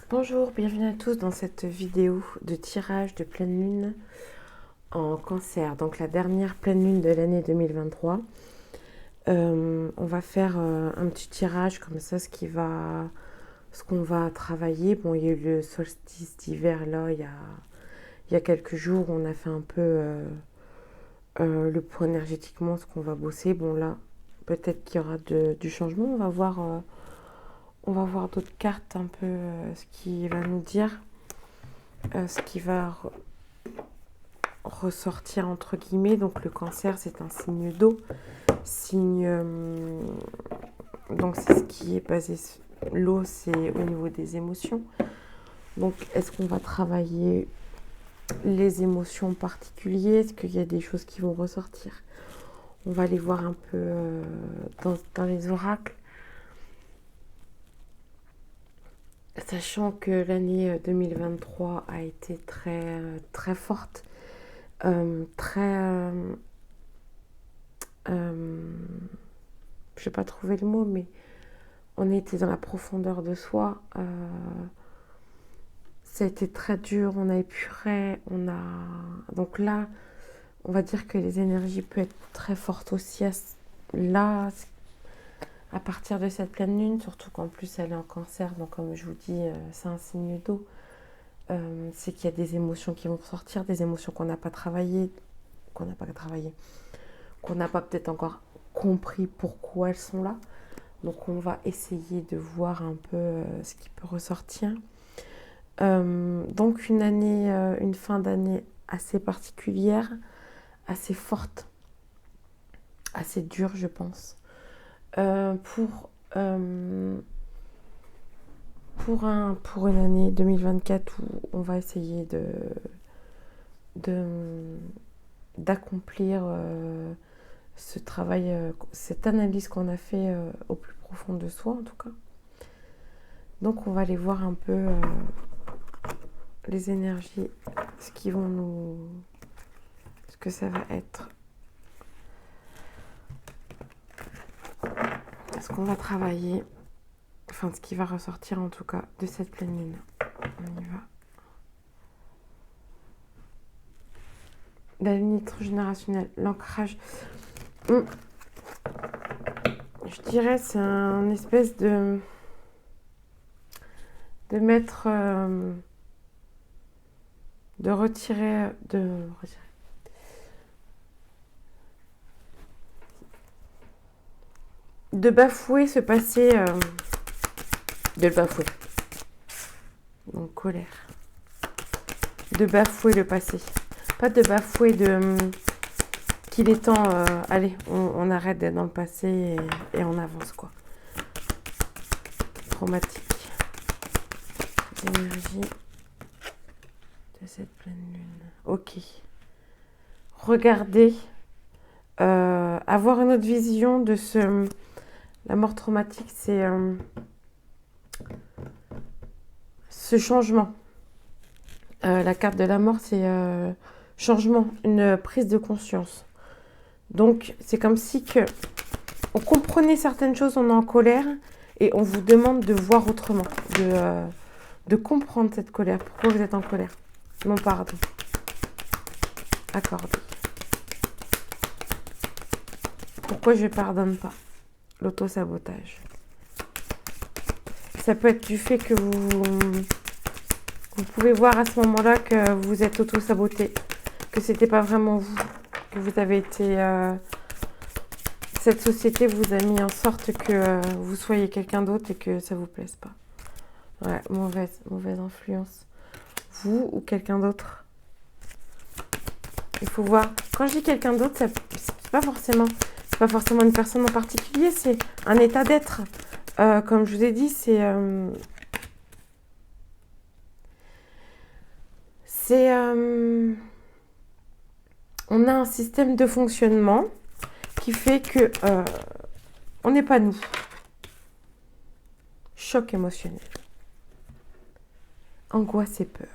Bonjour, bienvenue à tous dans cette vidéo de tirage de pleine lune en cancer, donc la dernière pleine lune de l'année 2023. On va faire un petit tirage comme ça, ce qu'on va travailler. Bon, il y a eu le solstice d'hiver là, il y a quelques jours, on a fait un peu le point énergétiquement, ce qu'on va bosser. Bon là, peut-être qu'il y aura du changement, on va voir d'autres cartes un peu ce qui va nous dire. Ce qui va ressortir entre guillemets. Donc le cancer, c'est un signe d'eau. Donc c'est ce qui est basé sur l'eau, c'est au niveau des émotions. Donc est-ce qu'on va travailler les émotions en particulier? Est-ce qu'il y a des choses qui vont ressortir? On va aller voir un peu dans les oracles. Sachant que l'année 2023 a été très, très forte, très... je n'ai pas trouvé le mot, mais on était dans la profondeur de soi. Ça a été très dur, on a épuré, Donc là, on va dire que les énergies peuvent être très fortes aussi là, à partir de cette pleine lune, surtout qu'en plus elle est en cancer, donc comme je vous dis, c'est un signe d'eau. C'est qu'il y a des émotions qui vont ressortir, des émotions qu'on n'a pas travaillées, qu'on n'a pas peut-être encore compris pourquoi elles sont là. Donc on va essayer de voir un peu ce qui peut ressortir. Donc une fin d'année assez particulière, assez forte, assez dure je pense. Pour une année 2024 où on va essayer d'accomplir ce travail, cette analyse qu'on a fait au plus profond de soi en tout cas. Donc on va aller voir un peu les énergies, ce que ça va être. Ce qu'on va travailler, enfin ce qui va ressortir en tout cas de cette pleine lune. On y va. La lune transgénérationnelle, l'ancrage. Je dirais c'est un espèce de mettre, de retirer, de bafouer ce passé, de le bafouer. Donc colère. De bafouer le passé. Pas de bafouer qu'il est temps, allez, on arrête d'être dans le passé et on avance quoi. Traumatique. L'énergie de cette pleine lune. Ok. Regardez, avoir une autre vision de la mort traumatique, c'est ce changement. La carte de la mort, c'est changement, une prise de conscience. Donc, c'est comme si on comprenait certaines choses, on est en colère, et on vous demande de voir autrement, de comprendre cette colère. Pourquoi vous êtes en colère? Mon pardon. Accordé. Pourquoi je ne pardonne pas? L'auto-sabotage. Ça peut être du fait que vous pouvez voir à ce moment-là que vous êtes auto-saboté, que c'était pas vraiment vous, que vous avez été... cette société vous a mis en sorte que vous soyez quelqu'un d'autre et que ça vous plaise pas. Ouais, mauvaise influence. Vous ou quelqu'un d'autre. Il faut voir. Quand je dis quelqu'un d'autre, c'est pas forcément une personne en particulier, c'est un état d'être. Comme je vous ai dit, on a un système de fonctionnement qui fait que on n'est pas nous. Choc émotionnel. Angoisse et peur.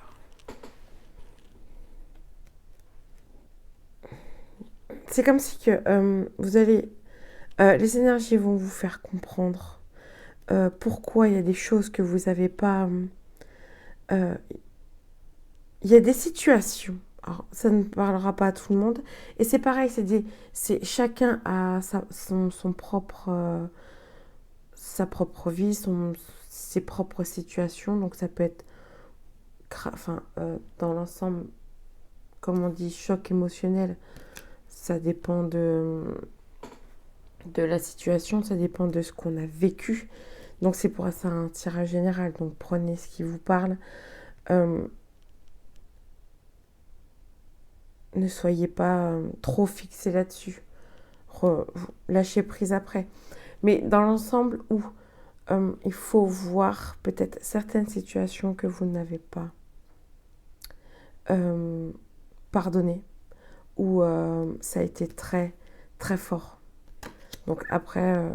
C'est comme si que vous allez... les énergies vont vous faire comprendre pourquoi il y a des choses que vous n'avez pas euh, il y a des situations. Alors, ça ne parlera pas à tout le monde. Et c'est pareil, chacun a son propre, sa propre vie, ses propres situations. Donc ça peut être, dans l'ensemble, comme on dit, choc émotionnel. Ça dépend de la situation, ça dépend de ce qu'on a vécu. Donc c'est pour ça un tirage général. Donc prenez ce qui vous parle. Ne soyez pas trop fixé là-dessus. Lâchez prise après. Mais dans l'ensemble où il faut voir peut-être certaines situations que vous n'avez pas pardonné, où ça a été très très fort. Donc après,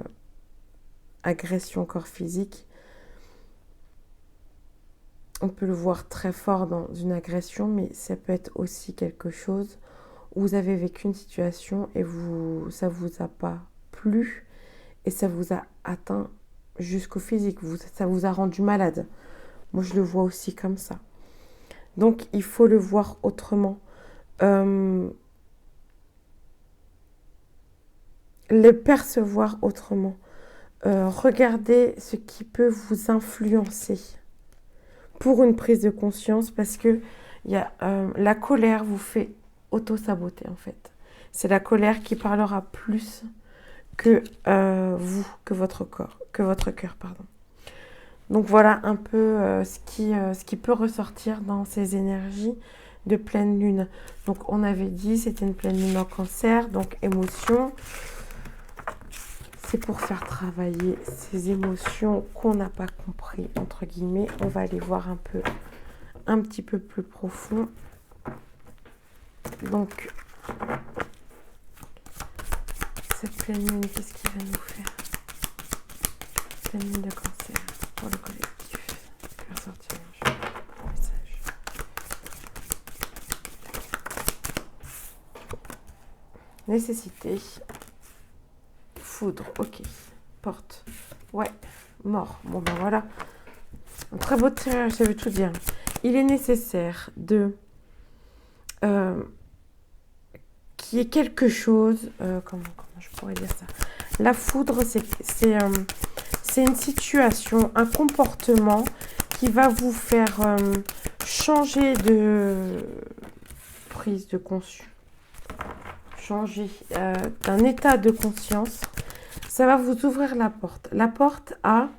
agression corps physique, on peut le voir très fort dans une agression, mais ça peut être aussi quelque chose où vous avez vécu une situation et ça vous a pas plu et ça vous a atteint jusqu'au physique, ça vous a rendu malade. Moi, je le vois aussi comme ça. Donc, il faut le voir autrement. Le percevoir autrement. Regardez ce qui peut vous influencer pour une prise de conscience, parce que la colère vous fait auto-saboter en fait. C'est la colère qui parlera plus que que votre cœur, pardon. Donc voilà un peu ce qui peut ressortir dans ces énergies de pleine lune. Donc on avait dit c'était une pleine lune en Cancer, donc émotions. C'est pour faire travailler ces émotions qu'on n'a pas compris, entre guillemets. On va aller voir un petit peu plus profond. Donc, cette pleine lune, qu'est-ce qu'il va nous faire? Pleine lune de Cancer pour le collectif. Faire sortir un message. Nécessité. Foudre, ok. Porte. Ouais, mort. Bon ben voilà. Un très beau tirage, ça veut tout dire. Il est nécessaire qu'il y ait quelque chose... comment je pourrais dire ça? La foudre, c'est une situation, un comportement qui va vous faire changer de prise de conscience. Changer d'un état de conscience. Ça va vous ouvrir la porte. La porte à...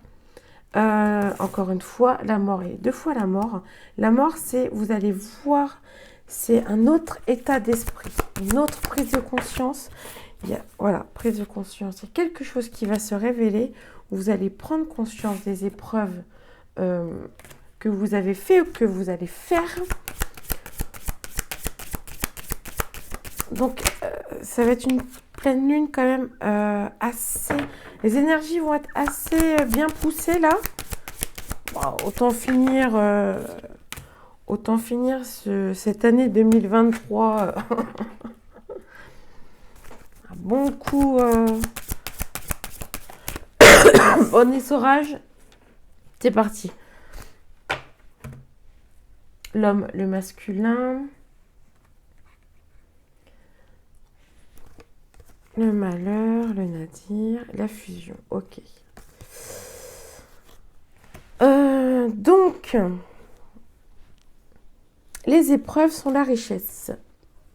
encore une fois, la mort et deux fois la mort. La mort, vous allez voir, c'est un autre état d'esprit, une autre prise de conscience. Voilà, prise de conscience. Il y a quelque chose qui va se révéler. Vous allez prendre conscience des épreuves que vous avez fait ou que vous allez faire. Donc, ça va être une pleine lune quand même assez... Les énergies vont être assez bien poussées là. Bon, autant finir cette année 2023 un bon coup bon essorage. C'est parti. L'homme, le masculin. Le malheur, le nadir, la fusion. Ok. Donc, les épreuves sont la richesse.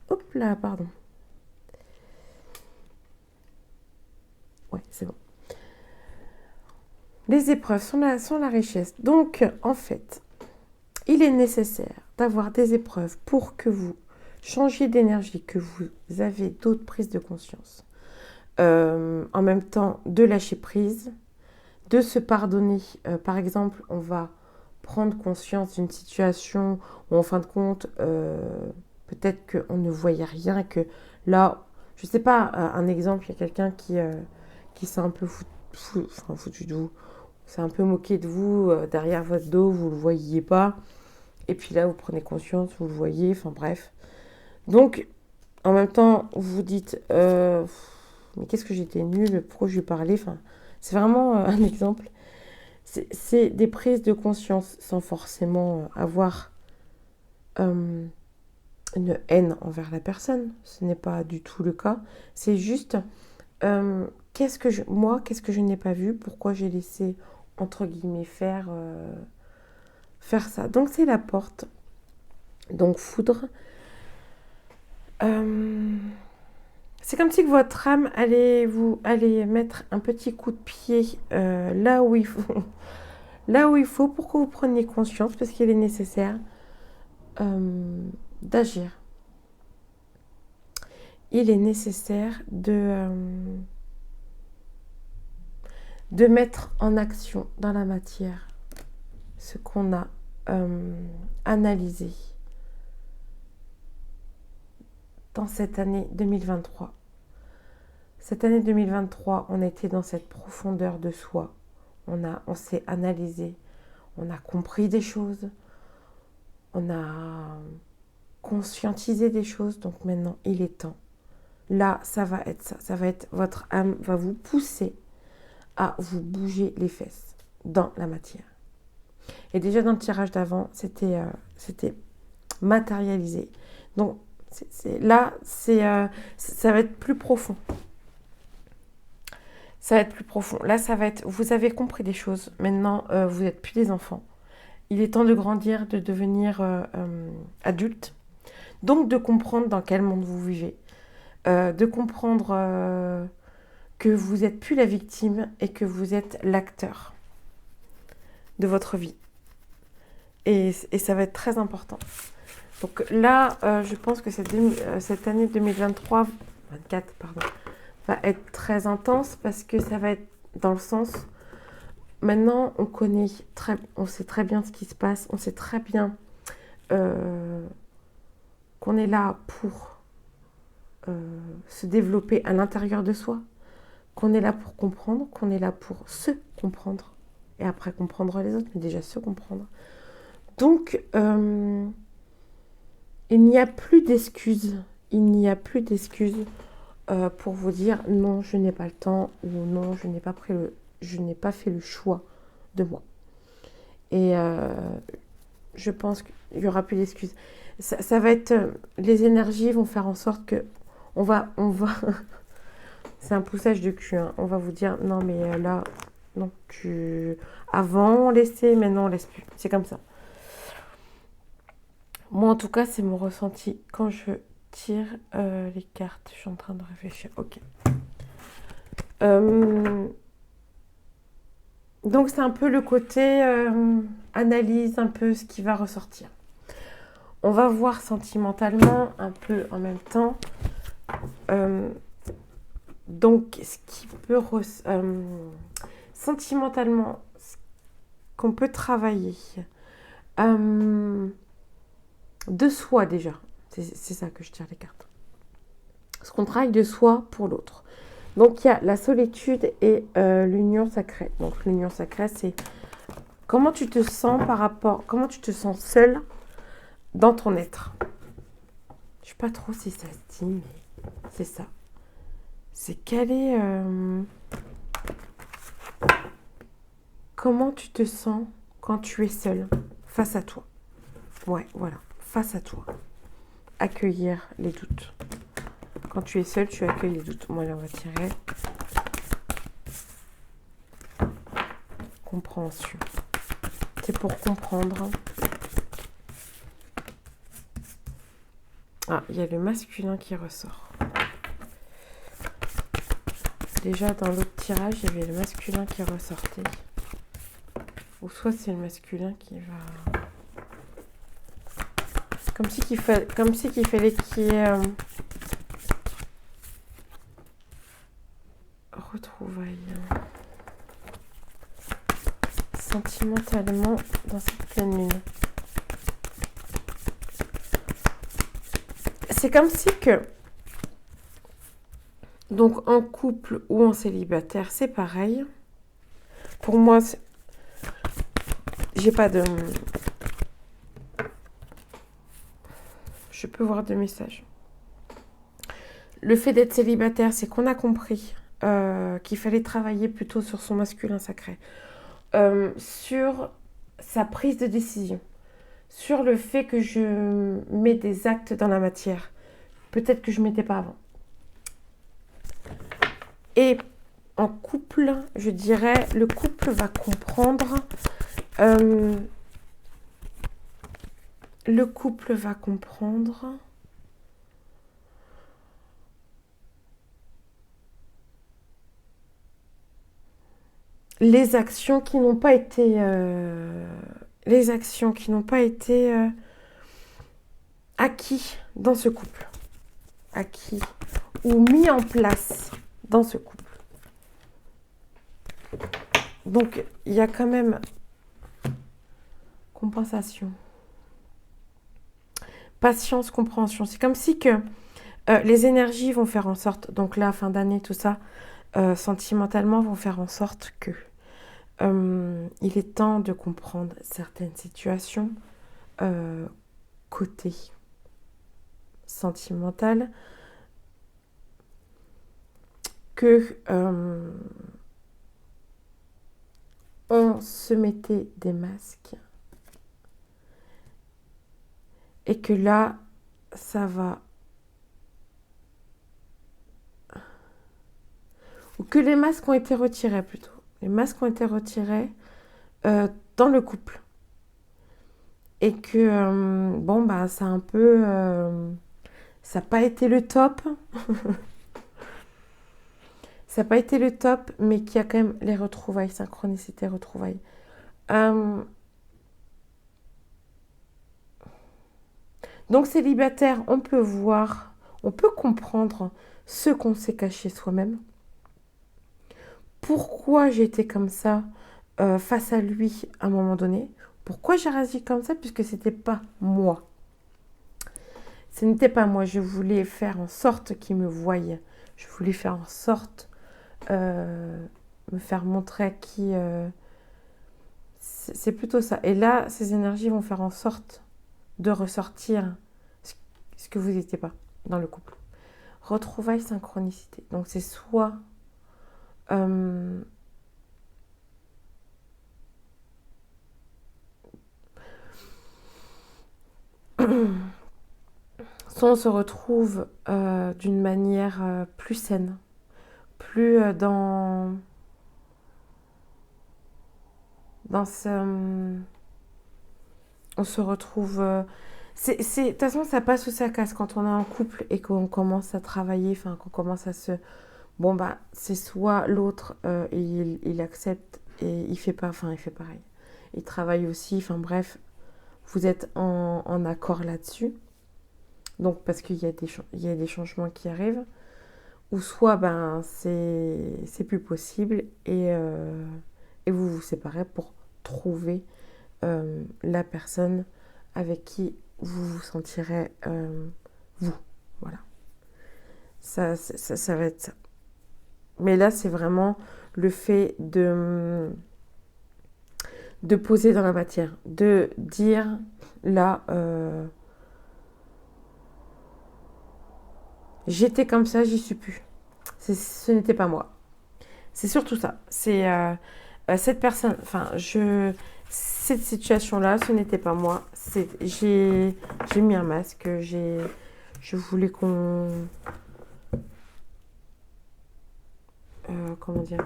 Hop là, pardon. Ouais, c'est bon. Les épreuves sont la richesse. Donc, en fait, il est nécessaire d'avoir des épreuves pour que vous changiez d'énergie, que vous avez d'autres prises de conscience. En même temps, de lâcher prise, de se pardonner. Par exemple, on va prendre conscience d'une situation où, en fin de compte, peut-être qu'on ne voyait rien, que là, je sais pas, un exemple, il y a quelqu'un qui s'est un peu foutu de vous, s'est un peu moqué de vous derrière votre dos, vous le voyiez pas, et puis là, vous prenez conscience, vous le voyez, enfin bref. Donc, en même temps, vous vous dites, mais qu'est-ce que j'étais nulle, pourquoi je lui parlais, enfin, c'est vraiment un exemple. C'est des prises de conscience sans forcément avoir une haine envers la personne. Ce n'est pas du tout le cas. C'est juste qu'est-ce que je n'ai pas vu, pourquoi j'ai laissé, entre guillemets, faire ça. Donc c'est la porte. Donc foudre. C'est comme si que votre âme allait mettre un petit coup de pied là où il faut, là où il faut pour que vous preniez conscience, parce qu'il est nécessaire d'agir. Il est nécessaire de mettre en action dans la matière ce qu'on a analysé dans cette année 2023. Cette année 2023, on était dans cette profondeur de soi. On s'est analysé, on a compris des choses, on a conscientisé des choses. Donc maintenant, il est temps. Là, ça va être ça. Ça va être votre âme va vous pousser à vous bouger les fesses dans la matière. Et déjà dans le tirage d'avant, c'était matérialisé. Donc là, ça va être plus profond. Ça va être plus profond. Là, ça va être, vous avez compris des choses. Maintenant, vous n'êtes plus des enfants. Il est temps de grandir, de devenir adulte. Donc, de comprendre dans quel monde vous vivez. De comprendre que vous n'êtes plus la victime et que vous êtes l'acteur de votre vie. Et ça va être très important. Donc là, je pense que cette année 24 va être très intense parce que ça va être dans le sens... Maintenant, on sait très bien ce qui se passe, on sait très bien qu'on est là pour se développer à l'intérieur de soi, qu'on est là pour comprendre, qu'on est là pour se comprendre, et après comprendre les autres, mais déjà se comprendre. Donc, il n'y a plus d'excuses. Il n'y a plus d'excuses pour vous dire non, je n'ai pas le temps, ou non, je n'ai pas fait le choix de moi. Et je pense qu'il n'y aura plus d'excuses. Ça va être... les énergies vont faire en sorte que on va c'est un poussage de cul. Hein. On va vous dire non, mais là, non, avant on laissait, maintenant on laisse plus. C'est comme ça. Moi, en tout cas, c'est mon ressenti quand je tire les cartes. Je suis en train de réfléchir. Ok. Donc, c'est un peu le côté analyse, un peu ce qui va ressortir. On va voir sentimentalement, un peu en même temps. Donc, ce qui peut... sentimentalement, ce qu'on peut travailler... de soi déjà, c'est ça que je tire les cartes. Ce qu'on travaille de soi pour l'autre. Donc il y a la solitude et l'union sacrée. Donc l'union sacrée, c'est comment tu te sens comment tu te sens seul dans ton être. Je sais pas trop si ça se dit, mais c'est ça. C'est comment tu te sens quand tu es seul face à toi. Ouais, voilà. Face à toi. Accueillir les doutes. Quand tu es seul, tu accueilles les doutes. Moi, là, on va tirer. Compréhension. C'est pour comprendre. Ah, il y a le masculin qui ressort. Déjà, dans l'autre tirage, il y avait le masculin qui ressortait. Ou soit c'est le masculin qui va... Comme si qu'il fallait qu'il y ait retrouvailles sentimentalement dans cette pleine lune. C'est comme si que donc en couple ou en célibataire, c'est pareil. Pour moi, j'ai pas de... Je peux voir deux messages. Le fait d'être célibataire, c'est qu'on a compris qu'il fallait travailler plutôt sur son masculin sacré. sur sa prise de décision, sur le fait que je mets des actes dans la matière. Peut-être que je ne mettais pas avant. Et en couple, je dirais, le couple va comprendre. Le couple va comprendre les actions qui n'ont pas été acquis dans ce couple, acquis ou mis en place dans ce couple. Donc il y a quand même compensation, patience, compréhension. C'est comme si que les énergies vont faire en sorte, donc là fin d'année tout ça, sentimentalement vont faire en sorte que il est temps de comprendre certaines situations côté sentimental, que on se mettait des masques et que là ça va, ou que les masques ont été retirés plutôt. Les masques ont été retirés dans le couple. Et que, bon, bah, ça a un peu... ça n'a pas été le top. Ça n'a pas été le top, mais qu'il y a quand même les retrouvailles, synchronicité, retrouvailles. Donc, célibataire, on peut voir, on peut comprendre ce qu'on s'est caché soi-même. Pourquoi j'étais comme ça face à lui à un moment donné. Pourquoi j'ai réagi comme ça? Puisque c'était pas moi. Ce n'était pas moi. Je voulais faire en sorte qu'il me voie. Je voulais faire en sorte me faire montrer qui... c'est plutôt ça. Et là, ces énergies vont faire en sorte de ressortir ce que vous n'étiez pas dans le couple. Retrouvailles, synchronicité. Donc c'est soit... soit on se retrouve d'une manière plus saine, plus dans ce... on se retrouve... de toute façon, ça passe ou ça casse quand on est en couple et qu'on commence à travailler, enfin qu'on commence à se... Bon, bah, c'est soit l'autre, il accepte et il fait pas, enfin, il fait pareil. Il travaille aussi, enfin bref, vous êtes en accord là-dessus. Donc, parce qu'il y a des changements qui arrivent. Ou soit, ben, c'est plus possible et vous vous séparez pour trouver la personne avec qui vous vous sentirez vous. Voilà. Ça va être ça. Mais là, c'est vraiment le fait de poser dans la matière, de dire là, j'étais comme ça, j'y suis plus. Ce n'était pas moi. C'est surtout ça. C'est cette personne, enfin, cette situation-là, ce n'était pas moi. J'ai mis un masque, je voulais qu'on... comment dire?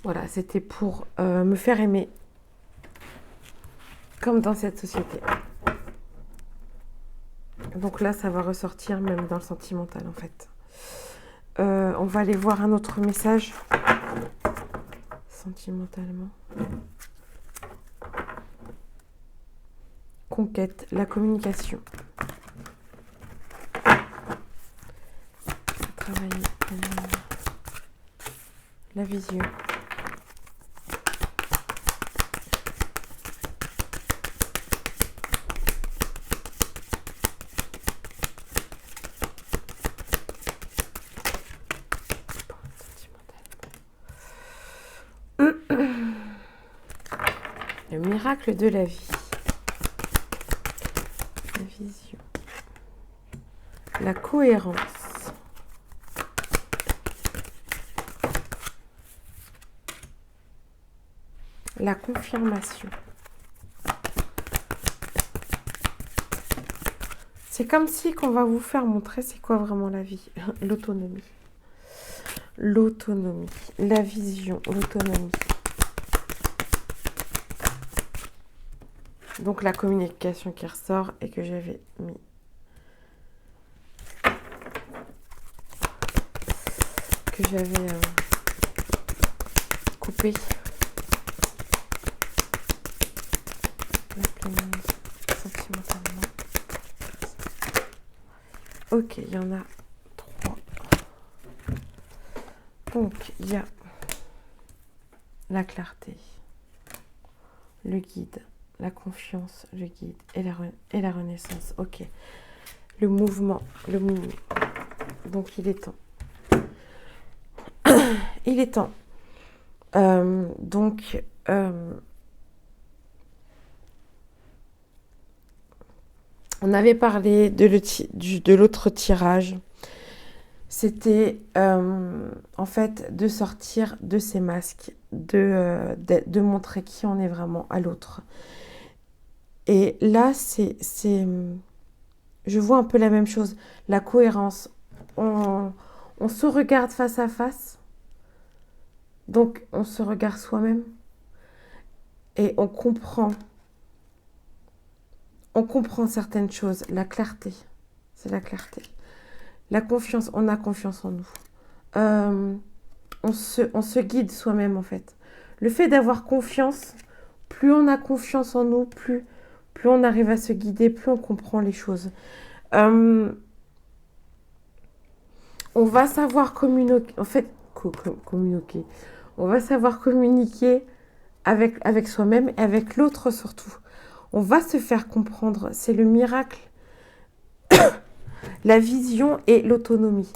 Voilà, c'était pour me faire aimer, comme dans cette société. Donc là, ça va ressortir même dans le sentimental, en fait. On va aller voir un autre message. Sentimentalement. Conquête, la communication. Travailler. La vision. Le miracle de la vie. La vision. La cohérence. la confirmation. C'est comme si qu'on va vous faire montrer c'est quoi vraiment la vie. L'autonomie. L'autonomie. La vision. L'autonomie. Donc la communication qui ressort et que j'avais mis. Que j'avais coupé. La pleine lune sentimentalement. Ok, il y en a 3. Donc il y a la clarté, le guide. La confiance, le guide et la renaissance. Ok. Le mouvement. Donc, il est temps. Il est temps. On avait parlé de l'autre tirage. C'était en fait de sortir de ces masques, de montrer qui on est vraiment à l'autre. Et là, je vois un peu la même chose, la cohérence. On se regarde face à face, donc on se regarde soi-même et on comprend certaines choses. La clarté, c'est la clarté. La confiance, on a confiance en nous. On se guide soi-même en fait. Le fait d'avoir confiance, plus on a confiance en nous, plus on arrive à se guider, plus on comprend les choses. On va savoir communiquer, en fait, communiquer. On va savoir communiquer avec soi-même et avec l'autre surtout. On va se faire comprendre. C'est le miracle. La vision et l'autonomie.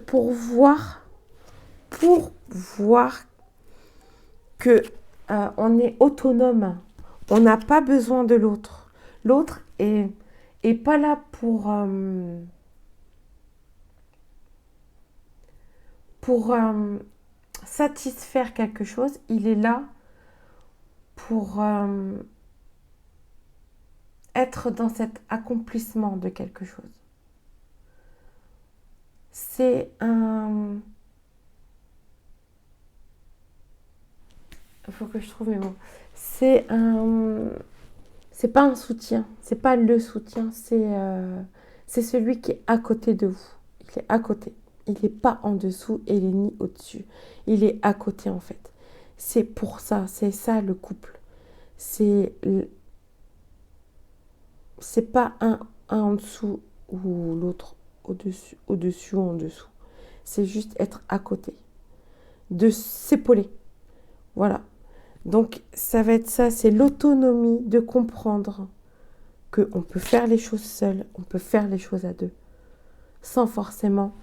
Pour voir que on est autonome. On n'a pas besoin de l'autre. L'autre est pas là pour satisfaire quelque chose. Il est là pour être dans cet accomplissement de quelque chose. C'est un... Il faut que je trouve mes mots. C'est pas un soutien, c'est pas le soutien, c'est celui qui est à côté de vous. Il est à côté. Il n'est pas en dessous et il est ni au-dessus. Il est à côté en fait. C'est pour ça, c'est ça le couple. C'est pas un en dessous ou l'autre au-dessus ou en dessous. C'est juste être à côté. De s'épauler. Voilà. Donc, ça va être ça, c'est l'autonomie de comprendre qu'on peut faire les choses seul, on peut faire les choses à deux, sans forcément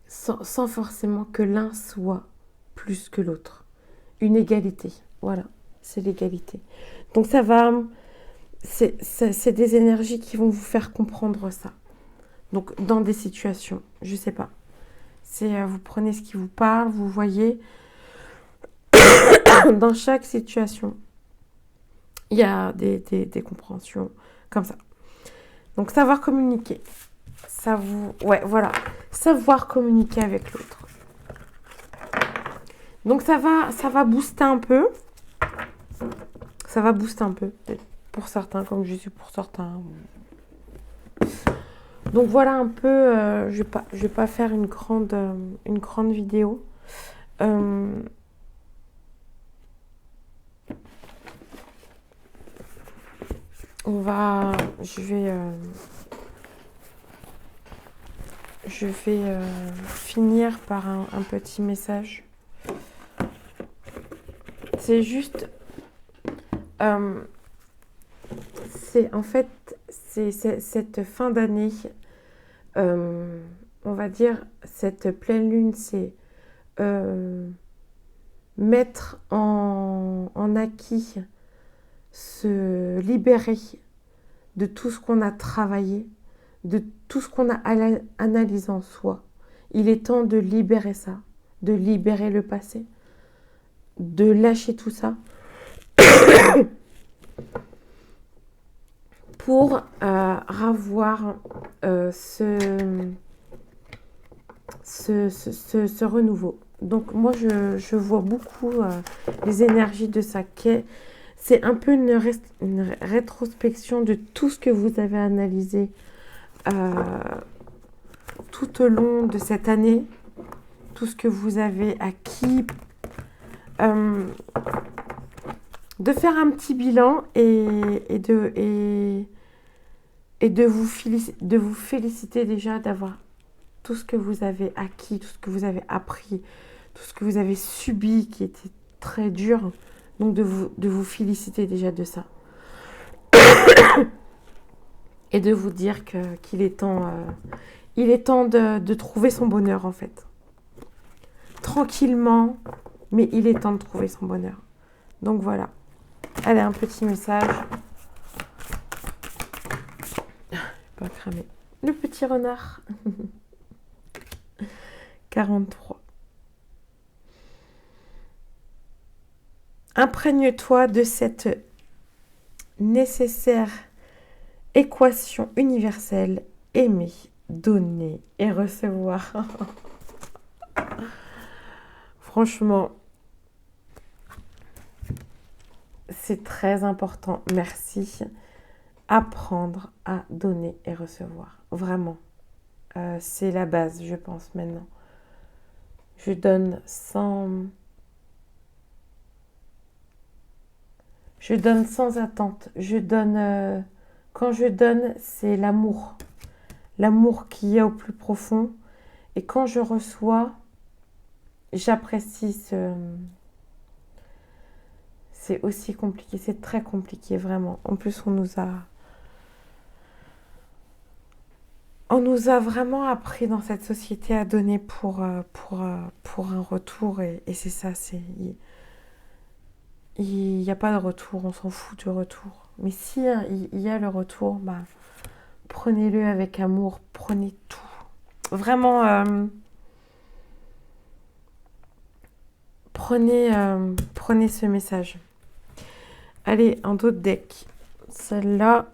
sans forcément que l'un soit plus que l'autre. Une égalité, voilà, c'est l'égalité. Donc, c'est des énergies qui vont vous faire comprendre ça. Donc, dans des situations, je sais pas. Vous prenez ce qui vous parle, vous voyez... Dans chaque situation, il y a des compréhensions comme ça. Donc, savoir communiquer. Ouais, voilà. Savoir communiquer avec l'autre. Donc, ça va booster un peu. Ça va booster un peu, peut-être pour certains, comme je suis pour certains. Donc, voilà un peu. Je vais pas faire une grande vidéo. Je vais finir par un petit message. C'est juste, c'est cette fin d'année, on va dire, cette pleine lune, c'est mettre en acquis, se libérer de tout ce qu'on a travaillé, de tout ce qu'on a analysé en soi. Il est temps de libérer ça. de libérer le passé, de lâcher tout ça pour avoir ce renouveau. Donc moi, je vois beaucoup les énergies de ça. C'est un peu une rétrospection de tout ce que vous avez analysé tout au long de cette année, tout ce que vous avez acquis, de faire un petit bilan et de vous féliciter déjà d'avoir tout ce que vous avez acquis, tout ce que vous avez appris, tout ce que vous avez subi qui était très dur. Donc de vous féliciter déjà de ça. Et de vous dire qu'il est temps, de trouver son bonheur en fait. Tranquillement, mais il est temps de trouver son bonheur. Donc voilà. Allez, un petit message. Je vais pas cramer. Le petit renard. 43. Imprègne-toi de cette nécessaire équation universelle, aimer, donner et recevoir. Franchement, c'est très important. Merci. Apprendre à donner et recevoir. Vraiment. C'est la base, je pense, maintenant. Je donne sans attente. Je donne... quand je donne, c'est l'amour. L'amour qui est au plus profond. Et quand je reçois, j'apprécie ce... C'est aussi compliqué. C'est très compliqué, vraiment. En plus, on nous a vraiment appris dans cette société à donner pour un retour. Et c'est ça, il n'y a pas de retour, on s'en fout du retour. Mais si il y a le retour, bah, prenez-le avec amour, prenez tout. Vraiment, prenez ce message. Allez, un autre deck. Celle-là.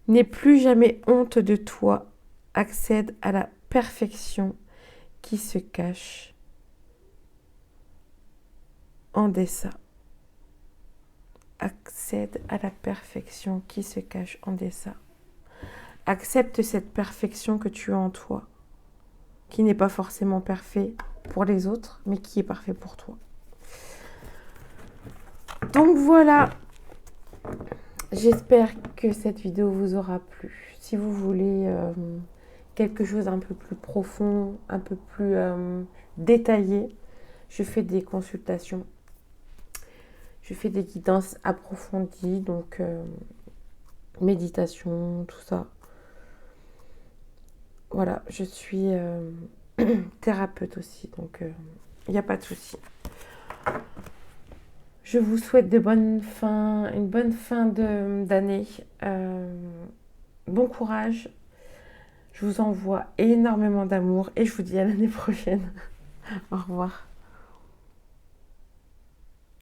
N'aie plus jamais honte de toi. Accède à la perfection qui se cache en dessin. Accède à la perfection qui se cache en dessin. Accepte cette perfection que tu as en toi, qui n'est pas forcément parfait pour les autres, mais qui est parfait pour toi. Donc voilà, j'espère que cette vidéo vous aura plu. Si vous voulez quelque chose d'un peu plus profond, un peu plus détaillé, je fais des consultations. Je fais des guidances approfondies, donc méditation, tout ça. Voilà, je suis thérapeute aussi, donc il n'y a pas de souci. Je vous souhaite une bonne fin d'année. Bon courage. Je vous envoie énormément d'amour et je vous dis à l'année prochaine. Au revoir.